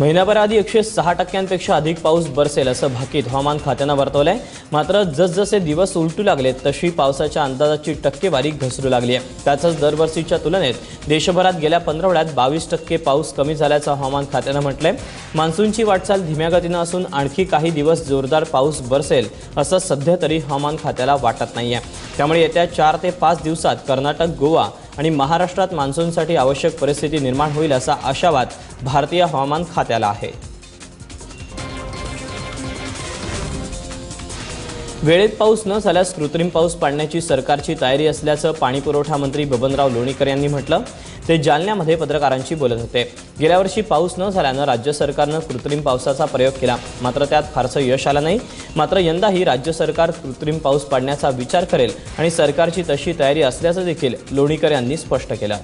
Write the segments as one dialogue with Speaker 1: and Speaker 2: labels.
Speaker 1: महिन्याभराआधी 106% अधिक पाऊस बरसेल असं भाकीत हवामान खात्यानं वर्तवलंय। मात्र जसजसे दिवस उलटू लागले तशी पावसाच्या अंदाजाची टक्केवारी घसरू लागली आहे। त्यातच दरवर्षीच्या तुलनेत देशभरात गेल्या 15 आठवड्यात 22% पाऊस कमी झाल्याचं हवामान खात्यानं म्हटलंय। मान्सूनची वाटचाल धीम्या गतीनं असून आणखी काही दिवस जोरदार पाऊस बरसेल असं सध्या तरी हवामान खात्याला वाटत नाहीये। त्यामुळे येत्या 4 ते 5 दिवसात कर्नाटक, गोवा आणि महाराष्ट्रात मान्सूनसाठी आवश्यक परिस्थिती निर्माण होईल असा आशावाद भारतीय हवामान खात्याला आहे। वेळेत पाऊस न झाल्यास कृत्रिम पाऊस पाडण्याची सरकारची तयारी असल्याचं पाणीपुरवठा मंत्री बबनराव लोणीकर यांनी म्हटलं। ते जालन्यामध्ये पत्रकारांशी बोलत होते। गेल्या वर्षी पाऊस न झाल्यानं राज्य सरकारनं कृत्रिम पावसाचा प्रयोग केला, मात्र त्यात फारसं यश आलं नाही। मात्र यंदाही राज्य सरकार कृत्रिम पाऊस पाडण्याचा विचार करेल आणि सरकारची तशी तयारी असल्याचं देखील लोणीकर यांनी स्पष्ट केलं।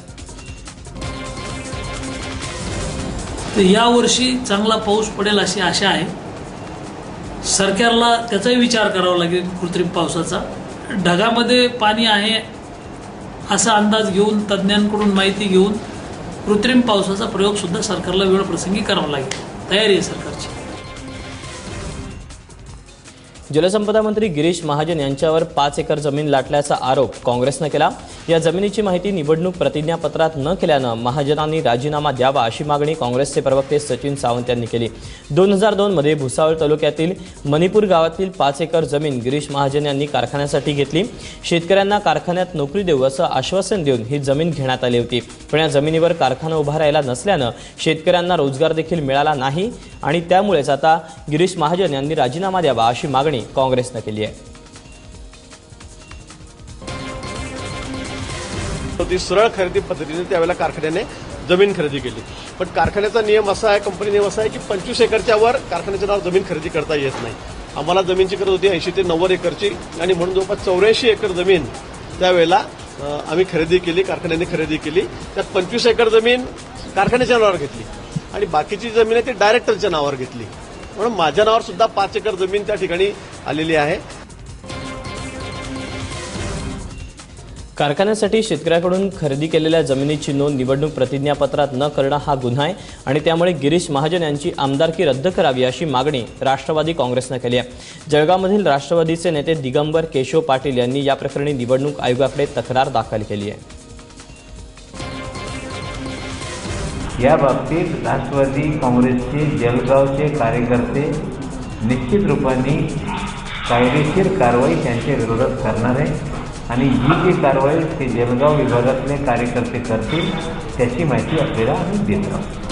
Speaker 2: यावर्षी चांगला पाऊस पडेल अशी आशा आहे। सरकारला त्याचाही विचार करावा लागेल। कृत्रिम पावसाचा ढगामध्ये पाणी आहे असा अंदाज घेऊन, तज्ज्ञांकडून माहिती घेऊन कृत्रिम पावसाचा प्रयोग सुद्धा सरकारला वेळ प्रसंगी करावा लागेल। तयारी आहे सरकारची।
Speaker 1: जलसंपदा मंत्री गिरीश महाजन यांच्यावर 5 एकर जमीन लाटल्याचा आरोप काँग्रेसनं केला। या जमिनीची माहिती निवडणूक प्रतिज्ञापत्रात न केल्यानं महाजनांनी राजीनामा द्यावा अशी मागणी काँग्रेसचे प्रवक्ते सचिन सावंत यांनी केली। 2002 मध्ये भुसावळ तालुक्यातील मणिपूर गावातील 5 एकर जमीन गिरीश महाजन यांनी कारखान्यासाठी घेतली। शेतकऱ्यांना कारखान्यात नोकरी देऊ असं आश्वासन देऊन ही जमीन घेण्यात आली होती। पण या जमिनीवर कारखाना उभा राहिला नसल्यानं शेतकऱ्यांना रोजगार देखील मिळाला नाही आणि त्यामुळेच आता गिरीश महाजन यांनी राजीनामा द्यावा अशी मागणी काँग्रेसनं केली आहे।
Speaker 3: सरळ खरेदी पद्धतीने त्यावेळेला कारखान्याने जमीन खरेदी केली। पण कारखान्याचा नियम असा आहे, कंपनी नियम असा आहे की 25 एकरच्या वर कारखान्याच्या नावावर जमीन खरेदी करता येत नाही। आम्हाला जमीनची गरज होती 80 ते 90 एकरची आणि म्हणून जवळपास 84 एकर जमीन त्यावेळेला आम्ही खरेदी केली, कारखान्याने खरेदी केली। त्यात 25 एकर जमीन कारखान्याच्या नावावर घेतली आणि बाकीची जमीन आहे ती डायरेक्टरच्या नावावर घेतली। म्हणून माझ्या नावावर सुद्धा 5 एकर जमीन त्या ठिकाणी आलेली आहे।
Speaker 1: कारखान्यासाठी शेतकऱ्याकडून खरेदी केलेल्या जमिनीची नोंद निवडणूक प्रतिज्ञापत्रात न करणं हा गुन्हा आहे आणि त्यामुळे गिरीश महाजन यांची आमदारकी रद्द करावी अशी मागणी राष्ट्रवादी काँग्रेसनं केली आहे। जळगावमधील राष्ट्रवादीचे नेते दिगंबर केशव पाटील यांनी या प्रकरणी निवडणूक आयोगाकडे तक्रार दाखल केली आहे।
Speaker 4: या बाबतीत राष्ट्रवादी काँग्रेसचे जळगावचे कार्यकर्ते निश्चित रूपाने कायदेशीर कारवाई त्यांच्या विरोधात करणार आहे आणि ही जी कारवाई ते जळगाव विभागातले कार्यकर्ते करतील त्याची माहिती आपल्याला आम्ही देत आहोत।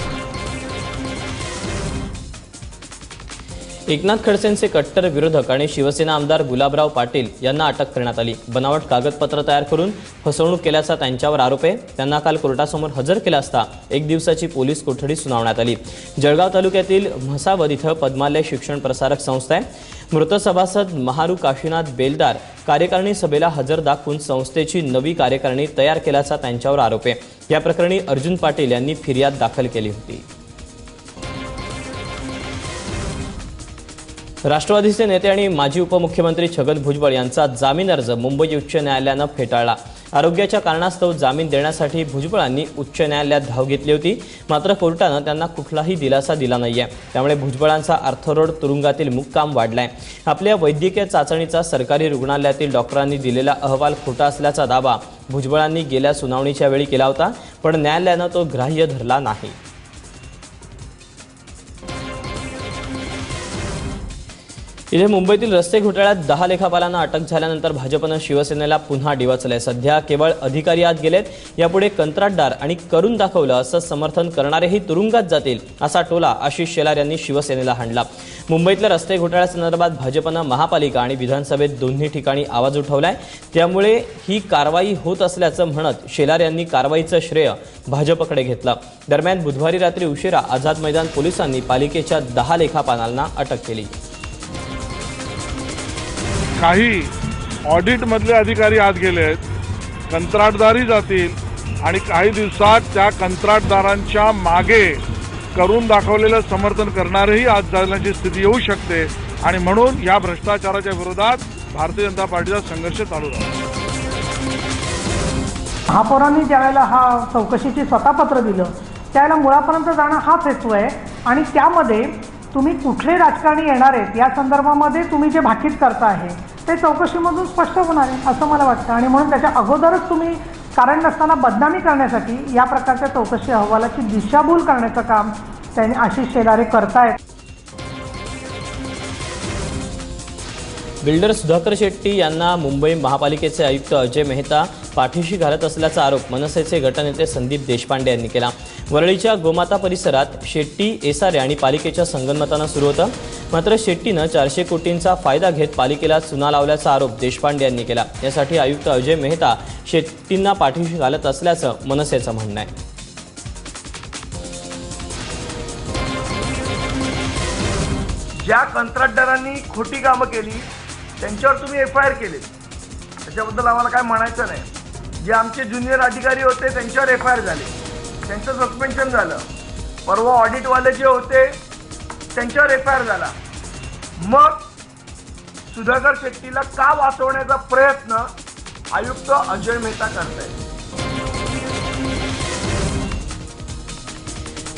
Speaker 1: एकनाथ खडसेंचे कट्टर विरोधक आणि शिवसेना आमदार गुलाबराव पाटील यांना अटक करण्यात आली। बनावट कागदपत्र तयार करून फसवणूक केल्याचा त्यांच्यावर आरोप आहे। त्यांना काल कोर्टासमोर हजर केलं असता 1 दिवसाची पोलीस कोठडी सुनावण्यात आली। जळगाव तालुक्यातील म्हसावद इथं पद्मालय शिक्षण प्रसारक संस्था आहे। मृत सभासद महारू काशीनाथ बेलदार कार्यकारिणी सभेला हजर दाखवून संस्थेची नवी कार्यकारिणी तयार केल्याचा त्यांच्यावर आरोप आहे। या प्रकरणी अर्जुन पाटील यांनी फिर्याद दाखल केली होती। राष्ट्रवादीचे नेते आणि माजी उपमुख्यमंत्री छगन भुजबळ यांचा जामीन अर्ज मुंबई उच्च न्यायालयानं फेटाळला। आरोग्याच्या कारणास्तव जामीन देण्यासाठी भुजबळांनी उच्च न्यायालयात धाव घेतली होती, मात्र कोर्टानं त्यांना कुठलाही दिलासा दिला नाहीये। त्यामुळे भुजबळांचा अर्थरोड तुरुंगातील मुक्काम वाढलाय। आपल्या वैद्यकीय चाचणीचा सरकारी रुग्णालयातील डॉक्टरांनी दिलेला अहवाल खोटा असल्याचा दावा भुजबळांनी गेल्या सुनावणीच्या वेळी केला होता, पण न्यायालयानं तो ग्राह्य धरला नाही। इथे मुंबईतील रस्ते घोटाळ्यात 10 लेखापालांना अटक झाल्यानंतर भाजपनं शिवसेनेला पुन्हा डिवचलंय। सध्या केवळ अधिकारी आत गेलेत, यापुढे कंत्राटदार आणि करून दाखवलं असं समर्थन करणारेही तुरुंगात जातील असा टोला आशिष शेलार यांनी शिवसेनेला हाणला। मुंबईतल्या रस्ते घोटाळ्यासंदर्भात भाजपनं महापालिका आणि विधानसभेत दोन्ही ठिकाणी आवाज उठवलाय। त्यामुळे ही कारवाई होत असल्याचं म्हणत शेलार यांनी कारवाईचं श्रेय भाजपकडे घेतलं। दरम्यान बुधवारी रात्री उशिरा आझाद मैदान पोलिसांनी पालिकेच्या 10 लेखापालांना अटक केली।
Speaker 5: काही ऑडिट मधले अधिकारी आत गेले आहेत, कंत्राटदारी जातील आणि काही दिवसात त्या कंत्राटदारांच्या मागे करून दाखवलेलं समर्थन करणारेही आत जाण्याची स्थिती येऊ शकते आणि म्हणून या भ्रष्टाचाराच्या विरोधात भारतीय जनता पार्टीचा संघर्ष चालू राहतो।
Speaker 6: महापौरांनी ज्यावेळेला हा चौकशीची स्वतः पत्र दिलं त्याला मुळापर्यंत जाणं हाच हेतू आहे. आणि त्यामध्ये तुम्ही कुठले राजकारणी येणार आहेत या संदर्भामध्ये तुम्ही जे भाकीत करता आहे ते चौकशीमधून स्पष्ट होणार आहे असं मला वाटतं. आणि म्हणून त्याच्या अगोदरच तुम्ही कारण नसताना बदनामी करण्यासाठी या प्रकारच्या चौकशी अहवालाची दिशाभूल करण्याचं काम त्यांनी आशिष शेलारे करतायत.
Speaker 1: बिल्डर सुधाकर शेट्टी यांना मुंबई महापालिकेचे आयुक्त अजय मेहता पाठीशी घालत असल्याचा आरोप मनसेचे गटनेते संदीप देशपांडे यांनी केला. वरळीच्या गोमाता परिसरात शेट्टी, एसारे आणि पालिकेच्या संगनमतानं सुरू होतं. मात्र शेट्टीनं 400 कोटींचा फायदा घेत पालिकेला चुना लावल्याचा आरोप देशपांडे यांनी केला. यासाठी आयुक्त अजय मेहता शेट्टींना पाठीशी घालत असल्याचं मनसेचं म्हणणं आहे.
Speaker 7: ज्या कंत्राटदारांनी खोटी कामं केली त्यांच्यावर तुम्ही FIR केले, त्याच्याबद्दल आम्हाला काय म्हणायचं नाही. जे आमचे ज्युनियर अधिकारी होते त्यांच्यावर FIR झाले, त्यांचं सस्पेन्शन झालं. परवा ऑडिटवाले जे होते त्यांच्यावर FIR झाला. मग सुधाकर शेट्टीला का वाचवण्याचा प्रयत्न आयुक्त अजय मेहता करतायत.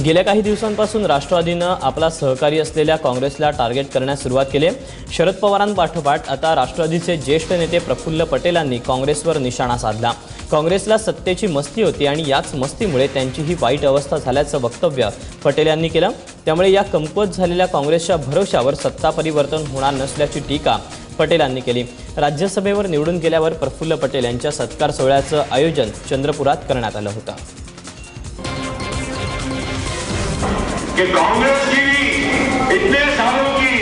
Speaker 1: गेल्या काही दिवसांपासून राष्ट्रवादीनं आपला सहकारी असलेल्या काँग्रेसला टार्गेट करण्यास सुरुवात केली. शरद पवारांपाठोपाठ आता राष्ट्रवादीचे ज्येष्ठ नेते प्रफुल्ल पटेलांनी काँग्रेसवर निशाणा साधला. काँग्रेसला सत्तेची मस्ती होती आणि याच मस्तीमुळे त्यांची ही वाईट अवस्था झाल्याचं वक्तव्य पटेल यांनी केलं. त्यामुळे या कमकुवत झालेल्या काँग्रेसच्या भरवशावर सत्ता परिवर्तन होणार नसल्याची टीका पटेलांनी केली. राज्यसभेवर निवडून गेल्यावर प्रफुल्ल पटेल यांच्या सत्कार सोहळ्याचं आयोजन चंद्रपुरात करण्यात आलं होतं.
Speaker 8: कि कांग्रेस की इतने सालों की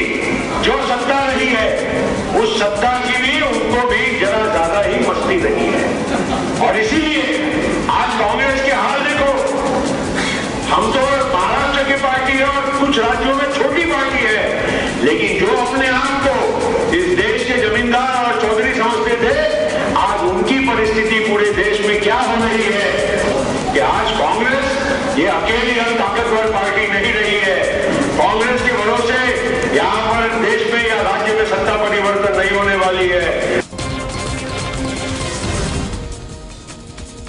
Speaker 8: जो सत्ता रही है उस सत्ता की भी उनको भी जरा ज्यादा ही मस्ती रही है. और इसीलिए आज कांग्रेस के हाल देखो. हम तो महाराष्ट्र की पार्टी है और कुछ राज्यों में छोटी पार्टी है, लेकिन जो अपने आप को इस देश के जमींदार और चौधरी समझते थे, आज उनकी परिस्थिति पूरे देश में क्या हो रही है कि आज कांग्रेस ये अकेली और ताकतवर पार्टी नहीं रही है. कांग्रेस के भरोसे यहाँ पर देश में या राज्य में सत्ता परिवर्तन नहीं होने वाली है.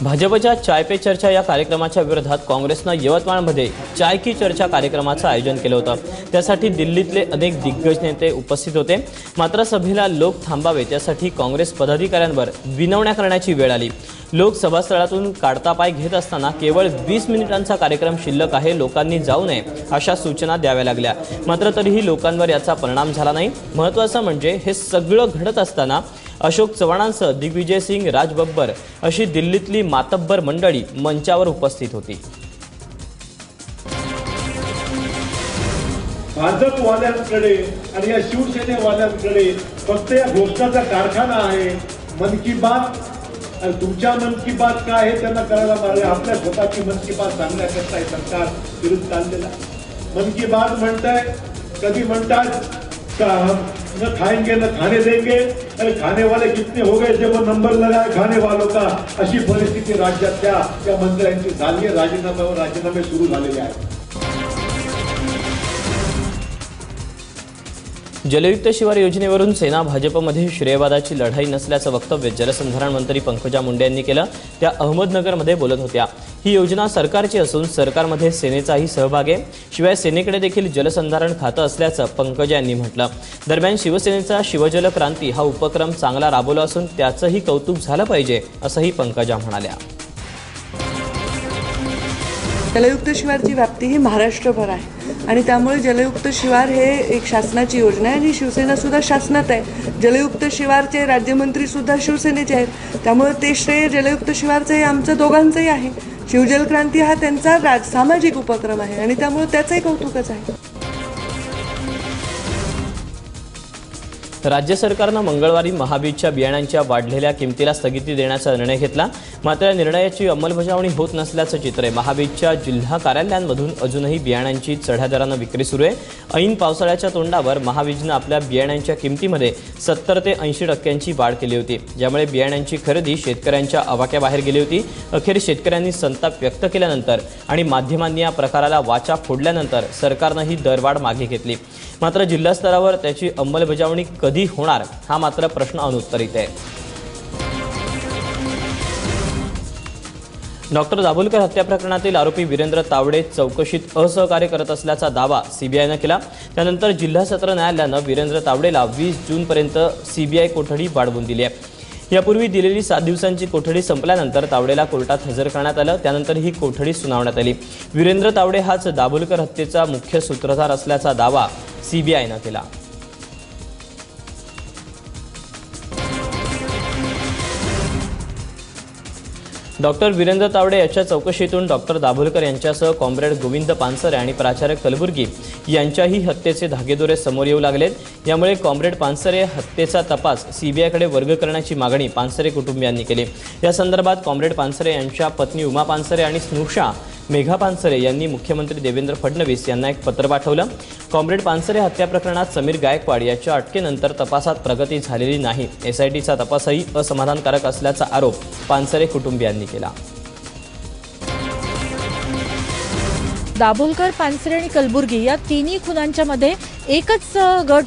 Speaker 1: भाजपच्या चाय पे चर्चा या कार्यक्रमाच्या विरोधात काँग्रेसनं यवतमाळमध्ये चाय की चर्चा कार्यक्रमाचं आयोजन केलं होतं. त्यासाठी दिल्लीतले अनेक दिग्गज नेते उपस्थित होते. मात्र सभेला लोक थांबावे त्यासाठी काँग्रेस पदाधिकाऱ्यांवर विनवण्या करण्याची वेळ आली. लोक सभास्थळातून काढता पाय घेत असताना केवळ 20 मिनिटांचा कार्यक्रम शिल्लक आहे, लोकांनी जाऊ नये अशा सूचना द्याव्या लागल्या. मात्र तरीही लोकांवर याचा परिणाम झाला नाही. महत्त्वाचं म्हणजे हे सगळं घडत असताना अशोक चव्हाणांसह दिग्विजय सिंग, राज बब्बर अशी दिल्लीतली मातब्बर मंडळी मंचावर उपस्थित होती.
Speaker 9: भाजपवाल्यांकडे आणि या शिवसेनेवाल्यांकडे फक्त या घोषणाचा कारखाना आहे. मन की बात आणि तुमच्या मन की बात काय आहे त्यांना करायला मारले. आपल्या स्वतःची मन की बात सांगण्याकरता सरकार विरुद्ध चाललेला. मन की बात म्हणताय, कधी म्हणतात न खाएंगे न खाने देंगे, अरे खाने वाले कितने हो गए जब वो नंबर लगाए खाने वालों का. अशी परिस्थिती राज्यातल्या त्या मंत्र्यांची झाली. राजीनामे सुरू झालेले आहेत.
Speaker 1: जलयुक्त शिवार योजनेवरून सेना भाजपमध्ये श्रेयवादाची लढाई नसल्याचं वक्तव्य जलसंधारण मंत्री पंकजा मुंडे यांनी केलं. त्या अहमदनगरमध्ये बोलत होत्या. ही योजना सरकारची असून सरकारमध्ये सेनेचाही सहभाग आहे. शिवाय सेनेकडे देखील जलसंधारण खातं असल्याचं पंकजा यांनी म्हटलं. दरम्यान शिवसेनेचा शिवजल क्रांती हा उपक्रम चांगला राबवला असून त्याचंही कौतुक झालं पाहिजे असंही पंकजा म्हणाल्या.
Speaker 10: जलयुक्त शिवारची व्याप्ती ही महाराष्ट्रभर आहे आणि त्यामुळे जलयुक्त शिवार हे एक शासनाची योजना आहे आणि शिवसेनासुद्धा शासनात आहे. जलयुक्त शिवारचे राज्यमंत्रीसुद्धा शिवसेनेचे आहेत. त्यामुळे ते श्रेय जलयुक्त शिवारचं हे आमचं दोघांचंही आहे. शिवजल क्रांती हा त्यांचा सामाजिक उपक्रम आहे आणि त्यामुळे त्याचंही कौतुकच आहे.
Speaker 1: राज्य सरकारनं मंगळवारी महाबीजच्या बियाण्यांच्या वाढलेल्या किमतीला स्थगिती देण्याचा निर्णय घेतला. मात्र या निर्णयाची अंमलबजावणी होत नसल्याचं चित्र आहे. महाबीजच्या जिल्हा कार्यालयांमधून अजूनही बियाण्यांची चढ्या दरानं विक्री सुरू आहे. ऐन पावसाळ्याच्या तोंडावर महाबीजनं आपल्या बियाण्यांच्या किमतीमध्ये 70 ते 80% वाढ केली होती, ज्यामुळे बियाण्यांची खरेदी शेतकऱ्यांच्या आवाक्याबाहेर गेली होती. अखेर शेतकऱ्यांनी संताप व्यक्त केल्यानंतर आणि माध्यमांनी या प्रकाराला वाचा फोडल्यानंतर सरकारनं ही दरवाढ मागे घेतली. मात्र जिल्हा स्तरावर त्याची अंमलबजावणी कधी होणार हा मात्र प्रश्न अनुत्तरित आहे. डॉक्टर दाभोलकर हत्या प्रकरणातील आरोपी वीरेंद्र तावडे चौकशीत असहकार्य करत असल्याचा दावा सीबीआयनं केला। त्यानंतर जिल्हा सत्र न्यायालयानं वीरेंद्र तावडेला 20 जूनपर्यंत सीबीआय कोठडी वाढवून दिली आहे। यापूर्वी दिलेली 7 दिवसांची कोठडी संपल्यानंतर तावडेला कोर्टात हजर करण्यात आलं। त्यानंतर ही कोठडी सुनावण्यात आली। वीरेंद्र तावडे हाच दाभोलकर हत्येचा मुख्य सूत्रधार असल्याचा दावा सीबीआयनं केला। डॉक्टर वीरेंद्र तावडे याच्या चौकशीतून डॉक्टर दाभोलकर यांच्यासह कॉम्रेड गोविंद पानसरे आणि प्राचार्य कलबुर्गी यांच्याही हत्येचे धागेदोरे समोर येऊ लागलेत। यामुळे कॉम्रेड पानसरे हत्येचा तपास सीबीआयकडे वर्ग करण्याची मागणी पानसरे कुटुंबियांनी केली। या संदर्भात कॉम्रेड पानसरे यांच्या पत्नी उमा पानसरे आणि स्नुषा मेघा पानसरे यांनी मुख्यमंत्री देवेंद्र फडणवीस यांना एक पत्र पाठवलं। कॉम्रेड पानसरे हत्या प्रकरणात समीर गायकवाड याच्या अटकेनंतर तपासात प्रगती झालेली नाही। एसआयटीचा तपासही असमाधानकारक असल्याचा आरोप पानसरे कुटुंबियांनी केला।
Speaker 11: दाभोलकर, पानसरे आणि कलबुर्गी या तिन्ही खुनांच्या मध्ये एकच गट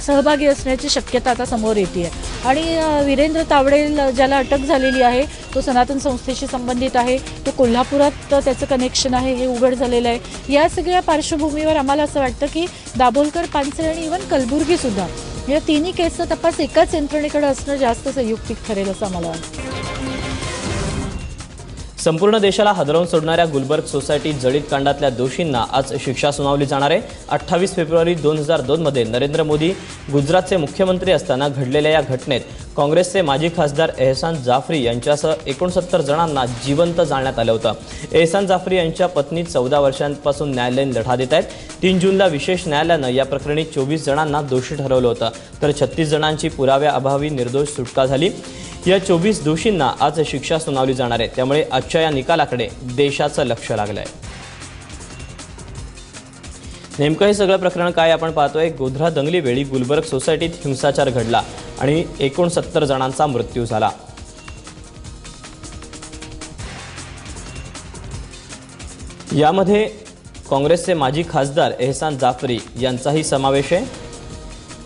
Speaker 11: सहभागी असण्याची शक्यता आता समोर येते आणि वीरेंद्र तावडे ज्याला अटक झालेली आहे तो सनातन संस्थेशी संबंधित आहे, तो कोल्हापुरात त्याचं कनेक्शन आहे हे उघड झालेलं आहे। या सगळ्या पार्श्वभूमीवर आम्हाला असं वाटतं की दाभोलकर, पानसरे आणि इव्हन कलबुर्गी सुद्धा या तिन्ही केसचा तपास एकाच यंत्रणेकडे असणं जास्त संयुक्तिक ठरेल असं आम्हाला वाटतं।
Speaker 1: संपूर्ण देशाला हादरवून सोडणाऱ्या गुलबर्ग सोसायटी जळीत कांडातल्या दोषींना आज शिक्षा सुनावली जाणार आहे। 28 फेब्रुवारी 2002 मध्ये नरेंद्र मोदी गुजरातचे मुख्यमंत्री असताना घडलेल्या या घटनेत काँग्रेसचे माजी खासदार एहसान जाफरी यांच्यासह 69 जणांना जिवंत जाळण्यात आलं होतं। एहसान जाफरी यांच्या पत्नी 14 वर्षांपासून न्यायालयीन लढा देत आहेत। 3 जूनला विशेष न्यायालयानं या प्रकरणी 24 जणांना दोषी ठरवलं होतं, तर 36 जणांची पुराव्याअभावी निर्दोष सुटका झाली। या 24 दोषींना आज शिक्षा सुनावली जाणार आहे। त्यामुळे आजच्या या निकालाकडे देशाचं लक्ष लागलंय। नेमकं हे सगळं प्रकरण काय आपण पाहतोय। गोध्रा दंगलीवेळी गुलबर्ग सोसायटीत हिंसाचार घडला आणि 69 जणांचा मृत्यू झाला। यामध्ये काँग्रेसचे माजी खासदार एहसान जाफरी यांचाही समावेश आहे।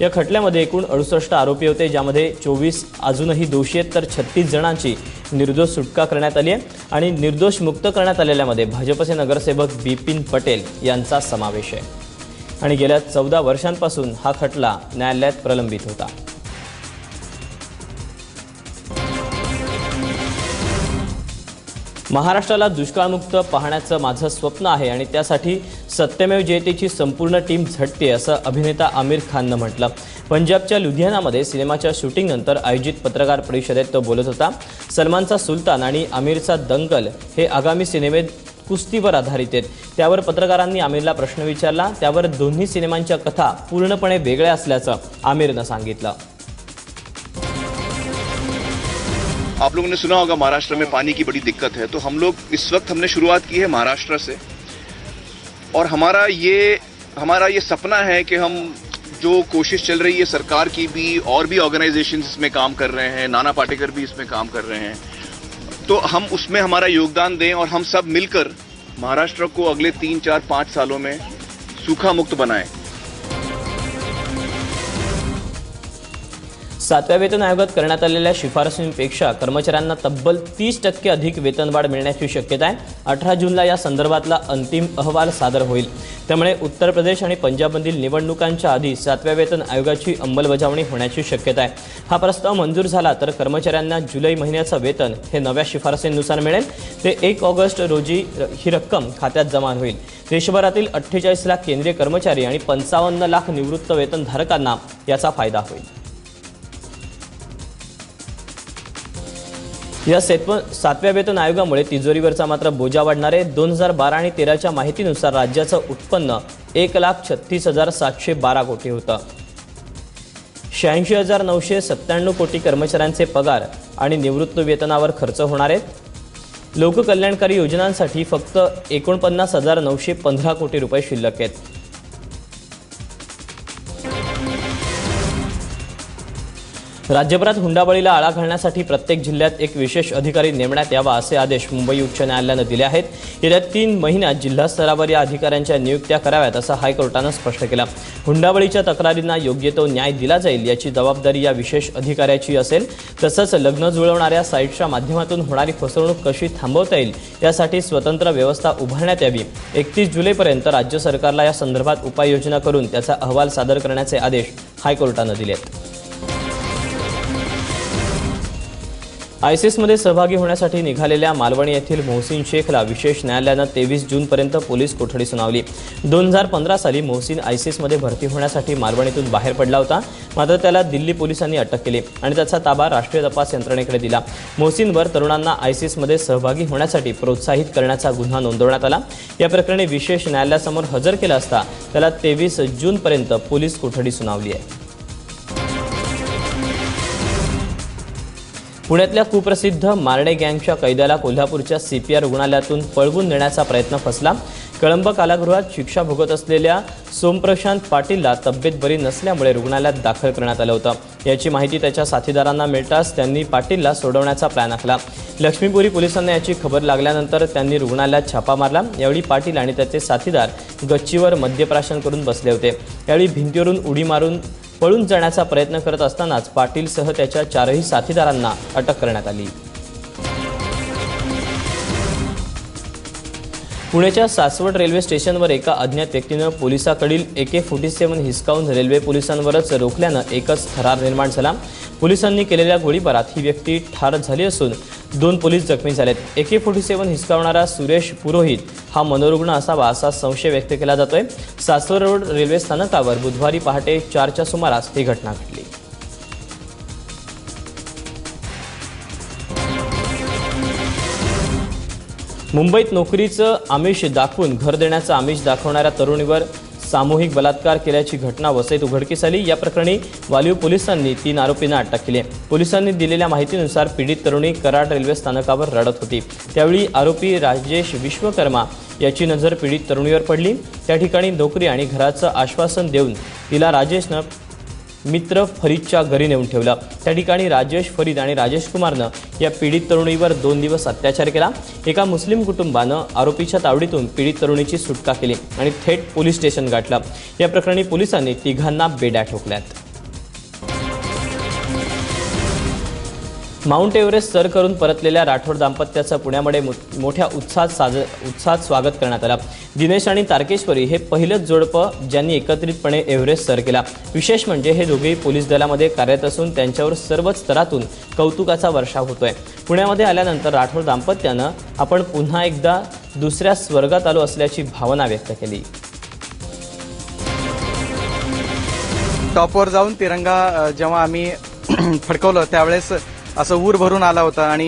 Speaker 1: या खटल्यामध्ये एकूण 68 आरोपी होते, ज्यामध्ये 24 अजूनही दोषी आहेत, तर 36 जणांची निर्दोष सुटका करण्यात आली आहे आणि निर्दोष मुक्त करण्यात आलेल्यामध्ये भाजपचे नगरसेवक बिपिन पटेल यांचा समावेश आहे आणि गेल्या 14 वर्षांपासून हा खटला न्यायालयात प्रलंबित होता। महाराष्ट्राला दुष्काळमुक्त पाहण्याचं माझं स्वप्न आहे आणि त्यासाठी सत्यमेव जयतेची संपूर्ण टीम झटते असं अभिनेता आमिर खाननं म्हटलं। पंजाबच्या लुधियानामध्ये सिनेमाच्या शूटिंगनंतर आयोजित पत्रकार परिषदेत तो बोलत होता। सलमानचा सुलतान आणि आमिरचा दंगल हे आगामी सिनेमेत कुस्तीवर आधारित आहेत। त्यावर पत्रकारांनी आमिरला प्रश्न विचारला, त्यावर दोन्ही सिनेमांच्या कथा पूर्णपणे वेगळ्या असल्याचं आमिरनं सांगितलं।
Speaker 12: आप लोगों ने सुना होगा महाराष्ट्र में पानी की बड़ी दिक्कत है, तो हम लोग इस वक्त हमने शुरुआत की है महाराष्ट्र से और हमारा ये सपना है कि हम जो कोशिश चल रही है सरकार की भी और भी ऑर्गेनाइजेशंस इसमें काम कर रहे हैं, नाना पाटेकर भी इसमें काम कर रहे हैं, तो हम उसमें हमारा योगदान दें और हम सब मिलकर महाराष्ट्र को अगले 3, 4, 5 सालों में सूखा मुक्त बनाएं।
Speaker 1: 7व्या वेतन आयोगात करण्यात आलेल्या शिफारसींपेक्षा कर्मचाऱ्यांना तब्बल 30% अधिक वेतनवाढ मिळण्याची शक्यता आहे। 18 जूनला या संदर्भातला अंतिम अहवाल सादर होईल। त्यामुळे उत्तर प्रदेश आणि पंजाबमधील निवडणुकांच्या आधी 7व्या वेतन आयोगाची अंमलबजावणी होण्याची शक्यता आहे। हा प्रस्ताव मंजूर झाला तर कर्मचाऱ्यांना जुलै महिन्याचं वेतन हे नव्या शिफारसींनुसार मिळेल। ते 1 ऑगस्ट रोजी ही रक्कम खात्यात जमा होईल। देशभरातील 48 लाख केंद्रीय कर्मचारी आणि 55 लाख निवृत्त वेतनधारकांना याचा फायदा होईल। या 7व्या वेतन आयोगामुळे तिजोरीवरचा मात्र बोजा वाढणार आहे। 2012 आणि 13च्या माहितीनुसार राज्याचं उत्पन्न 1,36,712 कोटी होतं। 86,997 कोटी कर्मचाऱ्यांचे पगार आणि निवृत्त वेतनावर खर्च होणार आहेत। लोककल्याणकारी योजनांसाठी फक्त 49,915 कोटी रुपये शिल्लक आहेत। राज्यभरात हुंडाबळीला आळा घालण्यासाठी प्रत्येक जिल्ह्यात एक विशेष अधिकारी नेमण्यात यावा असे आदेश मुंबई उच्च न्यायालयानं दिले आहेत. येत्या 3 महिन्यात जिल्हा स्तरावर या अधिकाऱ्यांच्या नियुक्त्या कराव्यात असं हायकोर्टानं स्पष्ट केलं. हुंडाबळीच्या तक्रारींना योग्य तो न्याय दिला जाईल याची जबाबदारी या विशेष अधिकाऱ्याची असेल. तसंच लग्न जुळवणाऱ्या साईट्सच्या माध्यमातून होणारी फसवणूक कशी थांबवता येईल यासाठी स्वतंत्र व्यवस्था उभारण्यात यावी. 31 जुलैपर्यंत राज्य सरकारला या संदर्भात उपाययोजना करून त्याचा अहवाल सादर करण्याचे आदेश हायकोर्टानं दिले आहेत. आयसिसमध्ये सहभागी होण्यासाठी निघालेल्या मालवणी येथील मोहसिन शेखला विशेष न्यायालयानं 23 जूनपर्यंत पोलीस कोठडी सुनावली. 2015 साली मोहसिन आयसिसमध्ये भरती होण्यासाठी मालवणीतून बाहेर पडला होता. मात्र त्याला दिल्ली पोलिसांनी अटक केली आणि त्याचा ताबा राष्ट्रीय तपास यंत्रणेकडे दिला. मोहसिनवर तरुणांना आयसिसमध्ये सहभागी होण्यासाठी प्रोत्साहित करण्याचा गुन्हा नोंदवण्यात आला. या प्रकरणी विशेष न्यायालयासमोर हजर केलं असता त्याला 23 जूनपर्यंत पोलीस कोठडी सुनावली आहे. पुण्यातल्या कुप्रसिद्ध मारणे गँगच्या कैद्याला कोल्हापूरच्या CPR रुग्णालयातून पळवून नेण्याचा प्रयत्न फसला. कळंब कारागृहात शिक्षा भोगत असलेल्या सोमप्रशांत पाटीलला तब्येत बरी नसल्यामुळे रुग्णालयात दाखल करण्यात आलं होतं. याची माहिती त्याच्या साथीदारांना मिळताच त्यांनी पाटीलला सोडवण्याचा प्लॅन आखला. लक्ष्मीपुरी पोलिसांना याची खबर लागल्यानंतर त्यांनी रुग्णालयात छापा मारला. यावेळी पाटील आणि त्याचे साथीदार गच्चीवर मद्यप्राशन करून बसले होते. यावेळी भिंतीवरून उडी मारून पळून जाण्याचा प्रयत्न करत असतानाच पाटीलसह त्याच्या 4ही साथीदारांना अटक करण्यात आली. पुण्याच्या सासवड रेल्वे स्टेशनवर एका अज्ञात व्यक्तीनं पोलिसाकडील AK-47 हिसकावून रेल्वे पोलिसांवरच रोखल्यानं एकच थरार निर्माण झाला. पोलिसांनी केलेल्या गोळीबारात ही व्यक्ती ठार झाली असून 2 पोलीस जखमी झालेत. AK-47 हिसकावणारा सुरेश पुरोहित हा मनोरुग्ण असावा असा संशय व्यक्त केला जातोय. सासवड रोड रेल्वे स्थानकावर बुधवारी पहाटे 4च्या सुमारास ही घटना घडली. मुंबईत नोकरीचं आमिष दाखवून घर देण्याचं आमिष दाखवणाऱ्या तरुणीवर सामूहिक बलात्कार केल्याची घटना वसईत उघडकीस आली. या प्रकरणी वालीव पोलिसांनी 3 आरोपींना अटक केली. पोलिसांनी दिलेल्या माहितीनुसार पीडित तरुणी कराड रेल्वे स्थानकावर रडत होती. त्यावेळी आरोपी राजेश विश्वकर्मा याची नजर पीडित तरुणीवर पडली. त्या ठिकाणी नोकरी आणि घराचं आश्वासन देऊन तिला राजेशनं मित्र फरीदच्या घरी नेऊन ठेवलं. त्या ठिकाणी राजेश, फरीद आणि राजेश कुमारनं या पीडित तरुणीवर 2 दिवस अत्याचार केला. एका मुस्लिम कुटुंबानं आरोपीच्या तावडीतून पीडित तरुणीची सुटका केली आणि थेट पोलीस स्टेशन गाठलं. या प्रकरणी पोलिसांनी 3घांना बेड्या ठोकल्यात. माउंट एव्हरेस्ट सर करून परतलेल्या राठोड दाम्पत्याचं पुण्यामध्ये मोठ्या उत्साहात स्वागत करण्यात आलं. दिनेश आणि तारकेश्वरी हे पहिलंच जोडपं ज्यांनी एकत्रितपणे एव्हरेस्ट सर केला. विशेष म्हणजे हे दोघेही पोलीस दलामध्ये कार्यरत असून त्यांच्यावर सर्वच स्तरातून कौतुकाचा वर्षाव होतोय. पुण्यामध्ये आल्यानंतर राठोड दाम्पत्यानं आपण पुन्हा एकदा दुसऱ्या स्वर्गात आलो असल्याची भावना व्यक्त केली.
Speaker 13: टॉपवर जाऊन तिरंगा जेव्हा आम्ही फडकवलं त्यावेळेस असं ऊर भरून आला होता आणि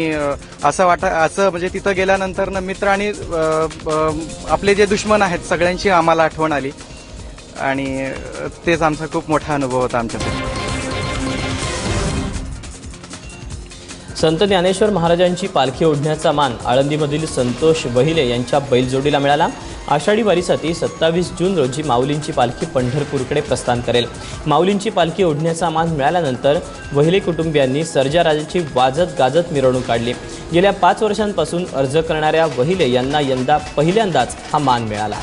Speaker 13: असं म्हणजे तिथं गेल्यानंतर मित्र आणि आपले जे दुश्मन आहेत सगळ्यांची आम्हाला आठवण आली आणि तेच आमचा खूप मोठा अनुभव होता आमच्यासाठी.
Speaker 1: संत ज्ञानेश्वर महाराजांची पालखी ओढण्याचा मान आळंदीमधील संतोष वहिले यांच्या बैलजोडीला मिळाला. आषाढी वारीसाठी 27 जून रोजी माऊलींची पालखी पंढरपूरकडे प्रस्थान करेल. माऊलींची पालखी ओढण्याचा मान मिळाल्यानंतर वहिले कुटुंबियांनी सर्जा राजाची वाजत गाजत मिरवणूक काढली. गेल्या 5 वर्षांपासून अर्ज करणाऱ्या वहिले यांना यंदा पहिल्यांदाच हा मान मिळाला.